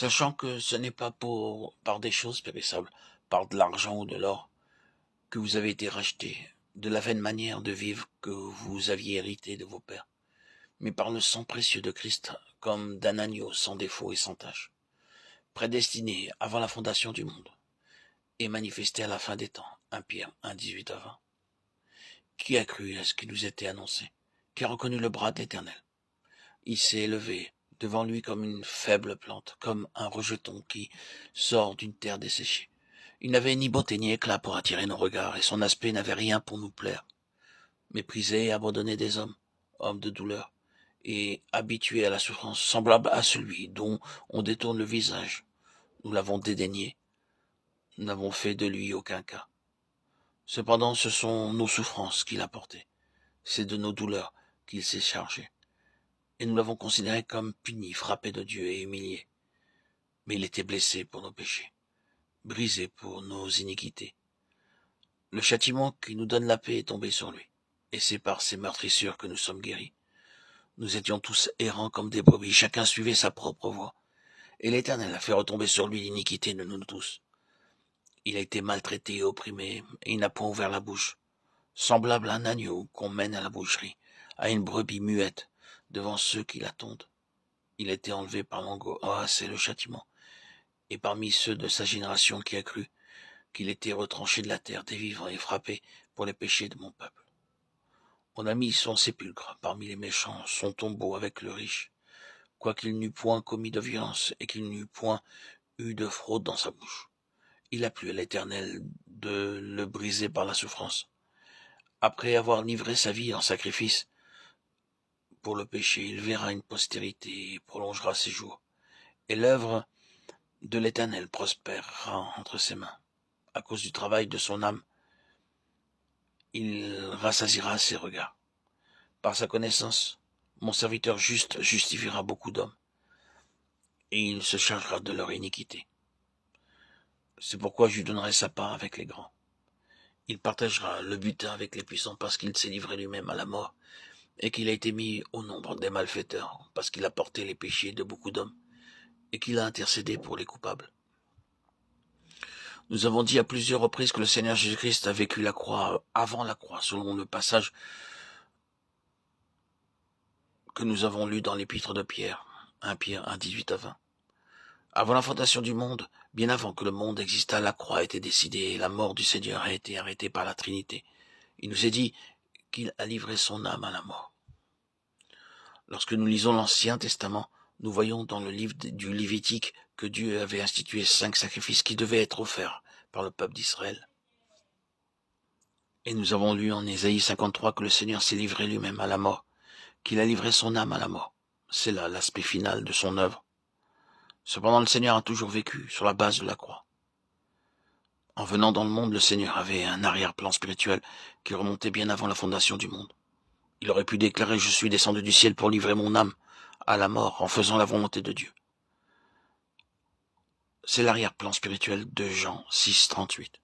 sachant que ce n'est pas par des choses périssables, par de l'argent ou de l'or, que vous avez été rachetés, de la vaine manière de vivre que vous aviez hérité de vos pères, mais par le sang précieux de Christ, comme d'un agneau sans défaut et sans tache, prédestiné avant la fondation du monde, et manifesté à la fin des temps. 1 Pierre 1, 18 à 20. Qui a cru à ce qui nous était annoncé? Qui a reconnu le bras de l'Éternel? Il s'est élevé devant lui comme une faible plante, comme un rejeton qui sort d'une terre desséchée. Il n'avait ni beauté ni éclat pour attirer nos regards, et son aspect n'avait rien pour nous plaire. Méprisé et abandonné des hommes, homme de douleur, et habitué à la souffrance, semblable à celui dont on détourne le visage. Nous l'avons dédaigné, nous n'avons fait de lui aucun cas. Cependant, ce sont nos souffrances qu'il a portées, c'est de nos douleurs qu'il s'est chargé. Et nous l'avons considéré comme puni, frappé de Dieu et humilié. Mais il était blessé pour nos péchés, brisé pour nos iniquités. Le châtiment qui nous donne la paix est tombé sur lui, et c'est par ses meurtrissures que nous sommes guéris. Nous étions tous errants comme des brebis, chacun suivait sa propre voie, et l'Éternel a fait retomber sur lui l'iniquité de nous tous. Il a été maltraité et opprimé, et il n'a point ouvert la bouche, semblable à un agneau qu'on mène à la boucherie, à une brebis muette devant ceux qui l'attendent. Il a été enlevé par l'angoisse c'est le châtiment, et parmi ceux de sa génération qui a cru qu'il était retranché de la terre des vivants et frappé pour les péchés de mon peuple. On a mis son sépulcre parmi les méchants, son tombeau avec le riche, quoiqu'il n'eût point commis de violence et qu'il n'eût point eu de fraude dans sa bouche. Il a plu à l'Éternel de le briser par la souffrance. Après avoir livré sa vie en sacrifice pour le péché, il verra une postérité et prolongera ses jours. Et l'œuvre de l'Éternel prospérera entre ses mains. À cause du travail de son âme, il rassasiera ses regards. Par sa connaissance, mon serviteur juste justifiera beaucoup d'hommes, et il se chargera de leur iniquité. C'est pourquoi je lui donnerai sa part avec les grands. Il partagera le butin avec les puissants parce qu'il s'est livré lui-même à la mort, et qu'il a été mis au nombre des malfaiteurs, parce qu'il a porté les péchés de beaucoup d'hommes, et qu'il a intercédé pour les coupables. Nous avons dit à plusieurs reprises que le Seigneur Jésus-Christ a vécu la croix avant la croix, selon le passage que nous avons lu dans l'épître de Pierre, 1 Pierre 1, 18 à 20. Avant la fondation du monde, bien avant que le monde existât, la croix a été décidée et la mort du Seigneur a été arrêtée par la Trinité. Il nous est dit qu'il a livré son âme à la mort. Lorsque nous lisons l'Ancien Testament, nous voyons dans le livre du Lévitique que Dieu avait institué 5 sacrifices qui devaient être offerts par le peuple d'Israël. Et nous avons lu en Ésaïe 53 que le Seigneur s'est livré lui-même à la mort, qu'il a livré son âme à la mort. C'est là l'aspect final de son œuvre. Cependant, le Seigneur a toujours vécu sur la base de la croix. En venant dans le monde, le Seigneur avait un arrière-plan spirituel qui remontait bien avant la fondation du monde. Il aurait pu déclarer « Je suis descendu du ciel pour livrer mon âme à la mort en faisant la volonté de Dieu ». C'est l'arrière-plan spirituel de Jean 6, 38.